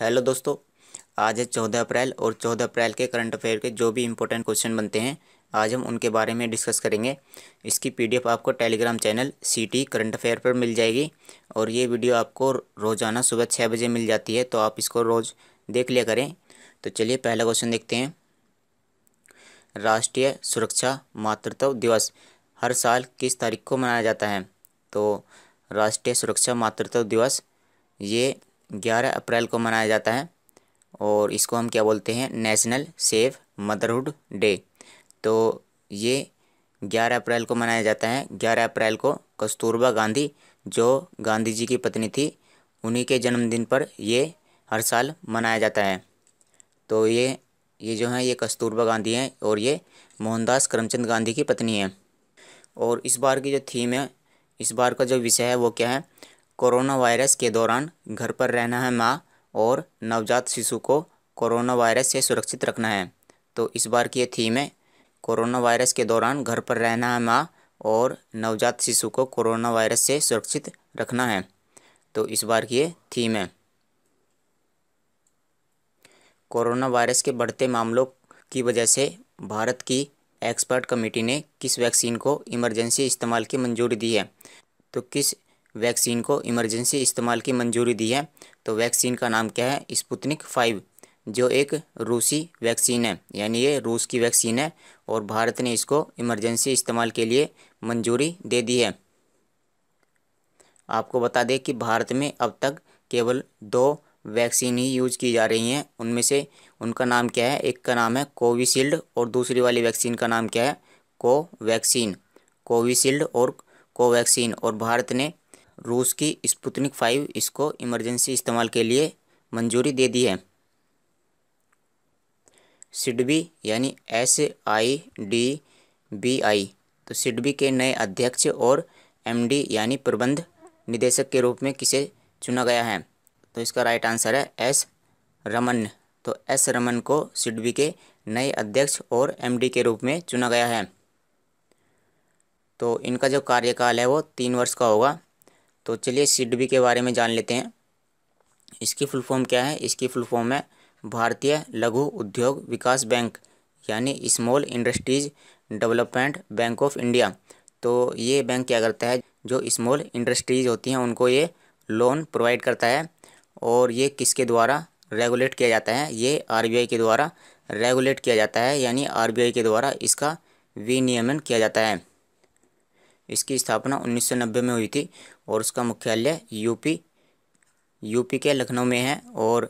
Hello दोस्तों। आज है 14 अप्रैल और 14 अप्रैल के करंट अफेयर के जो भी इम्पोर्टेंट क्वेश्चन बनते हैं आज हम उनके बारे में डिस्कस करेंगे। इसकी पीडीएफ आपको टेलीग्राम चैनल सीटी करंट अफेयर पर मिल जाएगी और ये वीडियो आपको रोज़ाना सुबह 6 बजे मिल जाती है, तो आप इसको रोज़ देख लिया करें। तो चलिए पहला क्वेश्चन देखते हैं। राष्ट्रीय सुरक्षा मातृत्व दिवस हर साल किस तारीख को मनाया जाता है? तो राष्ट्रीय सुरक्षा मातृत्व दिवस ये 11 अप्रैल को मनाया जाता है और इसको हम क्या बोलते हैं, नेशनल सेव मदरहुड डे। तो ये 11 अप्रैल को मनाया जाता है। 11 अप्रैल को कस्तूरबा गांधी जो गांधी जी की पत्नी थी, उन्हीं के जन्मदिन पर ये हर साल मनाया जाता है। तो ये जो है ये कस्तूरबा गांधी हैं और ये मोहनदास करमचंद गांधी की पत्नी है। और इस बार की जो थीम है, इस बार का जो विषय है वो क्या है, कोरोना वायरस के दौरान घर पर रहना है माँ और नवजात शिशु को कोरोना वायरस से सुरक्षित रखना है। तो इस बार की ये थीम है, कोरोना वायरस के दौरान घर पर रहना है माँ और नवजात शिशु को कोरोना वायरस से सुरक्षित रखना है। तो इस बार की ये थीम है। कोरोना वायरस के बढ़ते मामलों की वजह से भारत की एक्सपर्ट कमेटी ने किस वैक्सीन को इमरजेंसी इस्तेमाल की मंजूरी दी है? तो किस वैक्सीन को इमरजेंसी इस्तेमाल की मंजूरी दी है? तो वैक्सीन का नाम क्या है, स्पुतनिक 5, जो एक रूसी वैक्सीन है, यानी ये रूस की वैक्सीन है और भारत ने इसको इमरजेंसी इस्तेमाल के लिए मंजूरी दे दी है। आपको बता दें कि भारत में अब तक केवल 2 वैक्सीन ही यूज की जा रही हैं। उनमें से उनका नाम क्या है, एक का नाम है कोविशील्ड और दूसरी वाली वैक्सीन का नाम क्या है, कोवैक्सीन। कोविशील्ड और कोवैक्सीन। और भारत ने रूस की स्पुतनिक 5 इसको इमरजेंसी इस्तेमाल के लिए मंजूरी दे दी है। सिडबी यानी SIDBI, तो सिडबी के नए अध्यक्ष और MD यानी प्रबंध निदेशक के रूप में किसे चुना गया है? तो इसका राइट आंसर है S रमन। तो S रमन को सिडबी के नए अध्यक्ष और MD के रूप में चुना गया है। तो इनका जो कार्यकाल है वो 3 वर्ष का होगा। तो चलिए सिडबी के बारे में जान लेते हैं। इसकी फुल फॉर्म क्या है? इसकी फुल फॉर्म है भारतीय लघु उद्योग विकास बैंक, यानी small industries development bank of India. तो ये बैंक क्या करता है, जो स्मॉल इंडस्ट्रीज होती हैं उनको ये लोन प्रोवाइड करता है। और ये किसके द्वारा रेगुलेट किया जाता है? ये RBI के द्वारा रेगुलेट किया जाता है, यानी RBI के द्वारा इसका विनियमन किया जाता है। इसकी स्थापना 1990 में हुई थी और उसका मुख्यालय यूपी के लखनऊ में है। और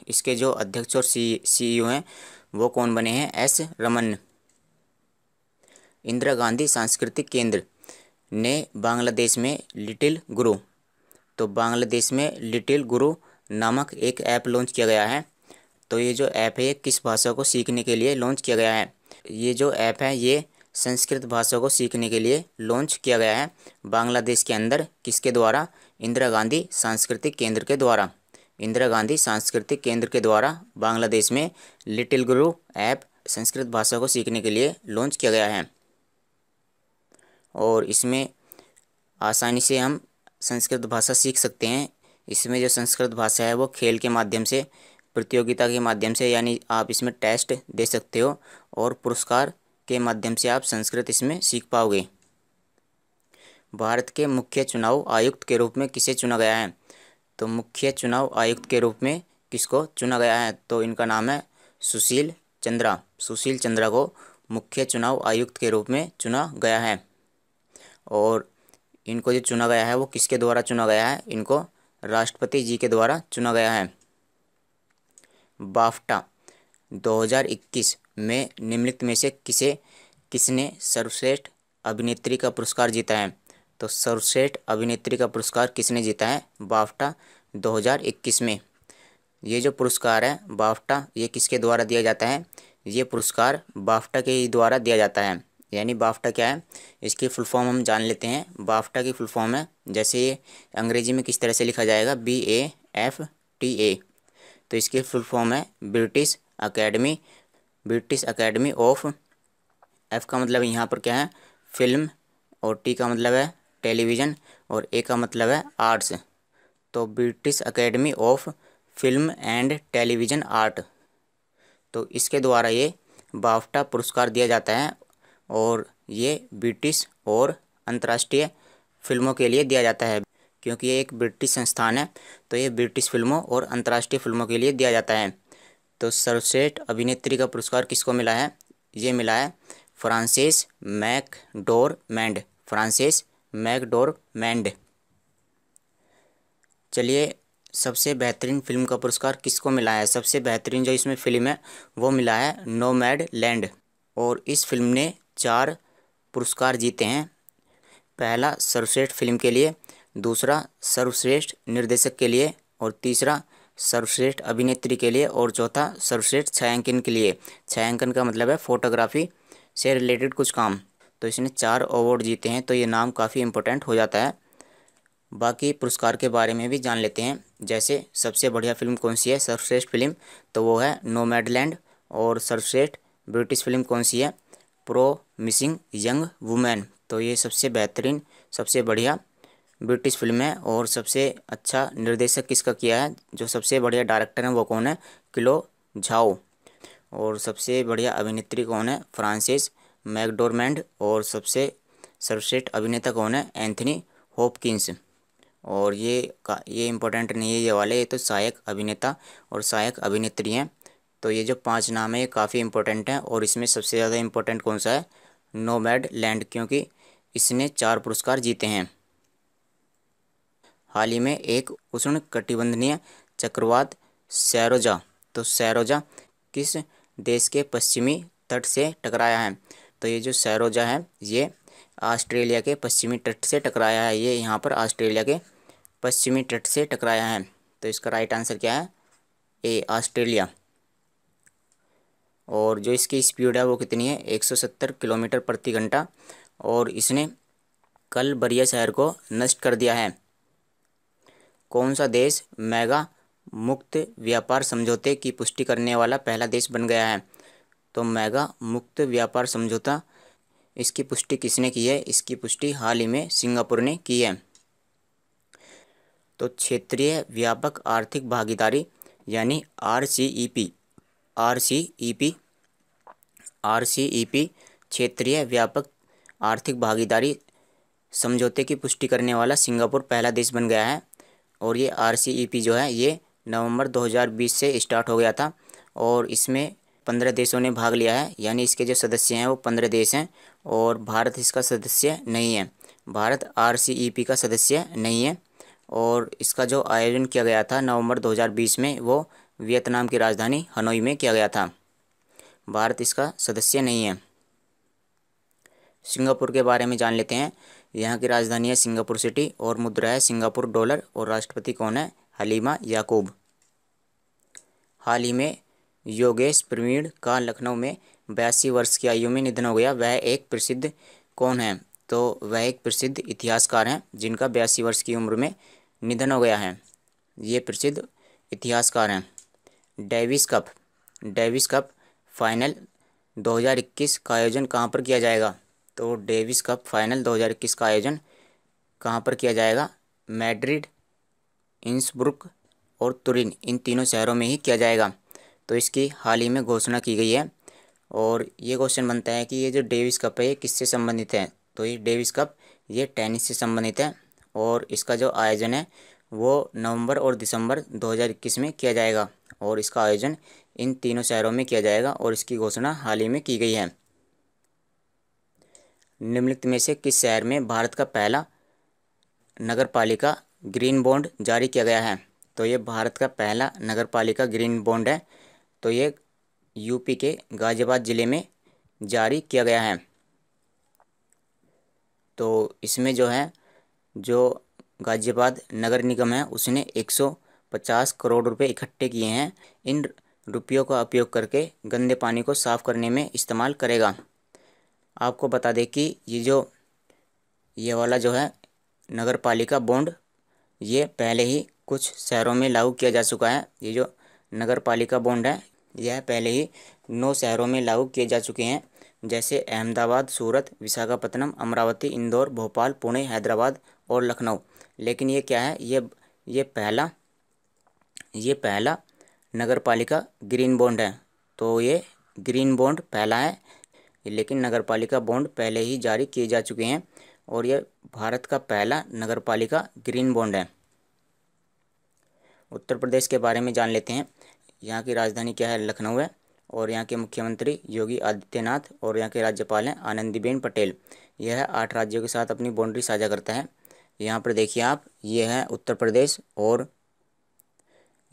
इसके जो अध्यक्ष और CEO हैं वो कौन बने हैं? S रमन। इंदिरा गांधी सांस्कृतिक केंद्र ने बांग्लादेश में लिटिल गुरु, तो बांग्लादेश में लिटिल गुरु नामक एक ऐप लॉन्च किया गया है। तो ये जो ऐप है ये किस भाषा को सीखने के लिए लॉन्च किया गया है? ये जो ऐप है ये संस्कृत भाषा को सीखने के लिए लॉन्च किया गया है बांग्लादेश के अंदर। किसके द्वारा? इंदिरा गांधी सांस्कृतिक केंद्र के द्वारा। इंदिरा गांधी सांस्कृतिक केंद्र के द्वारा बांग्लादेश में लिटिल गुरु ऐप संस्कृत भाषा को सीखने के लिए लॉन्च किया गया है। और इसमें आसानी से हम संस्कृत भाषा सीख सकते हैं। इसमें जो संस्कृत भाषा है वो खेल के माध्यम से, प्रतियोगिता के माध्यम से, यानी आप इसमें टेस्ट दे सकते हो और पुरस्कार के माध्यम से आप संस्कृत इसमें सीख पाओगे। भारत के मुख्य चुनाव आयुक्त के रूप में किसे चुना गया है? तो मुख्य चुनाव आयुक्त के रूप में किसको चुना गया है? तो इनका नाम है सुशील चंद्रा। सुशील चंद्रा को मुख्य चुनाव आयुक्त के रूप में चुना गया है। और इनको जो चुना गया है वो किसके द्वारा चुना गया है? इनको राष्ट्रपति जी के द्वारा चुना गया है। बाफ्टा 2021 में निम्नलिखित में से किसने सर्वश्रेष्ठ अभिनेत्री का पुरस्कार जीता है? तो सर्वश्रेष्ठ अभिनेत्री का पुरस्कार किसने जीता है बाफ्टा 2021 में? ये जो पुरस्कार है बाफ्टा, ये किसके द्वारा दिया जाता है? ये पुरस्कार बाफ्टा के ही द्वारा दिया जाता है। यानी बाफ्टा क्या है, इसकी फुल फॉर्म हम जान लेते हैं। बाफ्टा की फुल फॉर्म है, जैसे ये अंग्रेजी में किस तरह से लिखा जाएगा, BAFTA। तो इसकी फुल फॉर्म है ब्रिटिश अकेडमी ऑफ, F का मतलब यहाँ पर क्या है, फिल्म, और T का मतलब है टेलीविज़न, और A का मतलब है आर्ट्स। तो British academy of film and television art. तो इसके द्वारा ये बाफ्टा पुरस्कार दिया जाता है और ये ब्रिटिश और अंतर्राष्ट्रीय फिल्मों के लिए दिया जाता है। क्योंकि ये एक ब्रिटिश संस्थान है तो ये ब्रिटिश फिल्मों और अंतर्राष्ट्रीय फिल्मों के लिए दिया जाता है। तो सर्वश्रेष्ठ अभिनेत्री का पुरस्कार किसको मिला है? ये मिला है फ्रांसेस मैकडोरमैंड। Française McDormand. चलिए, सबसे बेहतरीन फिल्म का पुरस्कार किसको मिला है? सबसे बेहतरीन जो इसमें फिल्म है वो मिला है नोमैडलैंड और इस फिल्म ने 4 पुरस्कार जीते हैं। पहला सर्वश्रेष्ठ फिल्म के लिए, दूसरा सर्वश्रेष्ठ निर्देशक के लिए और तीसरा सर्वश्रेष्ठ अभिनेत्री के लिए और चौथा सर्वश्रेष्ठ छायांकन के लिए। छायांकन का मतलब है फोटोग्राफी से रिलेटेड कुछ काम। तो इसने 4 अवार्ड जीते हैं तो ये नाम काफ़ी इम्पोर्टेंट हो जाता है। बाकी पुरस्कार के बारे में भी जान लेते हैं। जैसे सबसे बढ़िया फिल्म कौन सी है? सर्वश्रेष्ठ फिल्म तो वो है नोमैडलैंड। और सर्वश्रेष्ठ ब्रिटिश फिल्म कौन सी है? Promising young women. तो ये सबसे बेहतरीन सबसे बढ़िया ब्रिटिश फिल्म है। और सबसे अच्छा निर्देशक किसका किया है? जो सबसे बढ़िया डायरेक्टर हैं वो कौन है? क्लो झाओ। और सबसे बढ़िया अभिनेत्री कौन है? Francis McDormand. और सबसे सर्वश्रेष्ठ अभिनेता कौन है? Anthony Hopkins. और ये इम्पोर्टेंट नहीं है ये वाले, ये तो सहायक अभिनेता और सहायक अभिनेत्री हैं। तो ये जो 5 नाम है ये काफ़ी इंपॉर्टेंट हैं। और इसमें सबसे ज़्यादा इम्पोर्टेंट कौन सा है? नोमैडलैंड, क्योंकि इसने 4 पुरस्कार जीते हैं। हाल ही में एक उष्णकटिबंधीय चक्रवात सैरोजा, तो सैरोजा किस देश के पश्चिमी तट से टकराया है? तो ये जो सैरोजा है ये ऑस्ट्रेलिया के पश्चिमी तट से टकराया है। ये यहाँ पर ऑस्ट्रेलिया के पश्चिमी तट से टकराया है। तो इसका राइट आंसर क्या है? ए, ऑस्ट्रेलिया। और जो इसकी स्पीड है वो कितनी है? 170 किलोमीटर प्रति घंटा। और इसने कलबरिया शहर को नष्ट कर दिया है। कौन सा देश मेगा मुक्त व्यापार समझौते की पुष्टि करने वाला पहला देश बन गया है? तो मेगा मुक्त व्यापार समझौता, इसकी पुष्टि किसने की है? इसकी पुष्टि हाल ही में सिंगापुर ने की है। तो क्षेत्रीय व्यापक आर्थिक भागीदारी यानी RCEP क्षेत्रीय व्यापक आर्थिक भागीदारी समझौते की पुष्टि करने वाला सिंगापुर पहला देश बन गया है। और ये RCEP जो है ये नवंबर 2020 से स्टार्ट हो गया था और इसमें 15 देशों ने भाग लिया है। यानी इसके जो सदस्य हैं वो 15 देश हैं और भारत इसका सदस्य नहीं है। भारत RCEP का सदस्य नहीं है। और इसका जो आयोजन किया गया था नवंबर 2020 में वो वियतनाम की राजधानी हनोई में किया गया था। भारत इसका सदस्य नहीं है। सिंगापुर के बारे में जान लेते हैं। यहाँ की राजधानी है सिंगापुर सिटी और मुद्रा है सिंगापुर डॉलर और राष्ट्रपति कौन है? हलीमा याकूब। हाल ही में योगेश प्रवीण का लखनऊ में 82 वर्ष की आयु में निधन हो गया। वह एक प्रसिद्ध कौन है? तो वह एक प्रसिद्ध इतिहासकार हैं जिनका 82 वर्ष की उम्र में निधन हो गया है। ये प्रसिद्ध इतिहासकार हैं। डेविस कप फाइनल 2021 का आयोजन कहाँ पर किया जाएगा? तो डेविस कप फाइनल 2021 का आयोजन कहाँ पर किया जाएगा? मैड्रिड, इंसब्रुक और तुरिन, इन तीनों शहरों में ही किया जाएगा। तो इसकी हाल ही में घोषणा की गई है। और ये क्वेश्चन बनता है कि ये जो डेविस कप है ये किससे संबंधित है? तो ये डेविस कप ये टेनिस से संबंधित है और इसका जो आयोजन है वो नवंबर और दिसंबर 2021 में किया जाएगा। और इसका आयोजन इन तीनों शहरों में किया जाएगा और इसकी घोषणा हाल ही में की गई है। निम्नलिखित में से किस शहर में भारत का पहला नगरपालिका ग्रीन बॉन्ड जारी किया गया है? तो ये भारत का पहला नगरपालिका ग्रीन बॉन्ड है। तो ये यूपी के गाजियाबाद ज़िले में जारी किया गया है। तो इसमें जो है जो गाजियाबाद नगर निगम है उसने 150 करोड़ रुपए इकट्ठे किए हैं। इन रुपयों का उपयोग करके गंदे पानी को साफ़ करने में इस्तेमाल करेगा। आपको बता दें कि ये वाला जो है नगर पालिका बॉन्ड ये पहले ही कुछ शहरों में लागू किया जा चुका है। ये जो नगर पालिका बॉन्ड है यह पहले ही 9 शहरों में लागू किए जा चुके हैं। जैसे अहमदाबाद, सूरत, विशाखापत्तनम, अमरावती, इंदौर, भोपाल, पुणे, हैदराबाद और लखनऊ। लेकिन ये क्या है? ये पहला ये पहला नगर पालिका ग्रीन बॉन्ड है। तो ये ग्रीन बॉन्ड पहला है, लेकिन नगर पालिका बॉन्ड पहले ही जारी किए जा चुके हैं और यह भारत का पहला नगर पालिका ग्रीन बॉन्ड है। उत्तर प्रदेश के बारे में जान लेते हैं। यहाँ की राजधानी क्या है? लखनऊ है। और यहाँ के मुख्यमंत्री योगी आदित्यनाथ और यहाँ के राज्यपाल हैं आनंदीबेन पटेल। यह 8 राज्यों के साथ अपनी बाउंड्री साझा करता है। यहाँ पर देखिए आप, ये है उत्तर प्रदेश और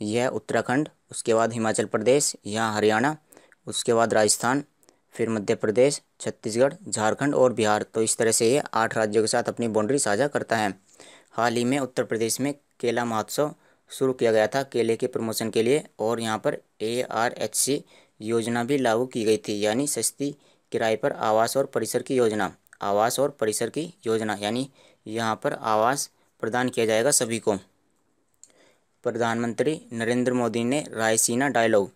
यह उत्तराखंड, उसके बाद हिमाचल प्रदेश, यहाँ हरियाणा, उसके बाद राजस्थान, फिर मध्य प्रदेश, छत्तीसगढ़, झारखंड और बिहार। तो इस तरह से ये 8 राज्यों के साथ अपनी बाउंड्री साझा करता है। हाल ही में उत्तर प्रदेश में केला महोत्सव शुरू किया गया था केले के प्रमोशन के लिए, और यहाँ पर ARHC योजना भी लागू की गई थी, यानी सस्ती किराए पर आवास और परिसर की योजना। आवास और परिसर की योजना यानी यहाँ पर आवास प्रदान किया जाएगा सभी को। प्रधानमंत्री नरेंद्र मोदी ने रायसीना डायलॉग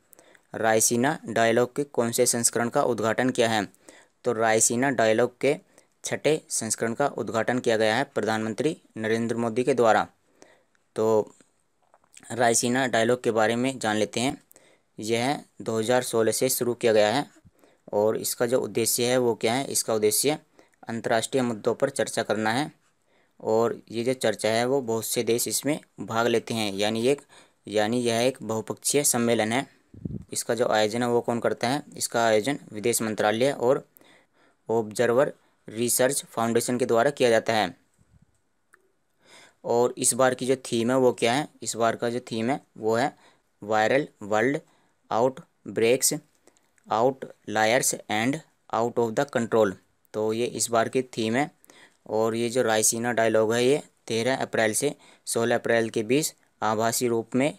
के कौन से संस्करण का उद्घाटन किया है? तो रायसीना डायलॉग के 6ठे संस्करण का उद्घाटन किया गया है प्रधानमंत्री नरेंद्र मोदी के द्वारा। तो रायसीना डायलॉग के बारे में जान लेते हैं। यह 2016 से शुरू किया गया है और इसका जो उद्देश्य है वो क्या है? इसका उद्देश्य अंतर्राष्ट्रीय मुद्दों पर चर्चा करना है, और ये जो चर्चा है वो बहुत से देश इसमें भाग लेते हैं, यानी यह एक बहुपक्षीय सम्मेलन है। इसका जो आयोजन है वो कौन करता है? इसका आयोजन विदेश मंत्रालय और ऑब्जर्वर रिसर्च फाउंडेशन के द्वारा किया जाता है। और इस बार की जो थीम है वो क्या है? इस बार का जो थीम है वो है viral world outbreaks outliers and out of the control. तो ये इस बार की थीम है। और ये जो रायसीना डायलॉग है ये 13 अप्रैल से 16 अप्रैल के बीच आभासी रूप में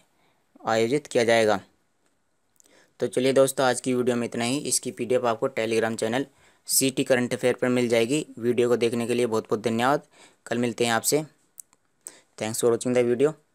आयोजित किया जाएगा। तो चलिए दोस्तों, आज की वीडियो में इतना ही। इसकी PDF आपको Telegram channel CT current affair पर मिल जाएगी। वीडियो को देखने के लिए बहुत बहुत धन्यवाद। कल मिलते हैं आपसे। Thanks for watching the video.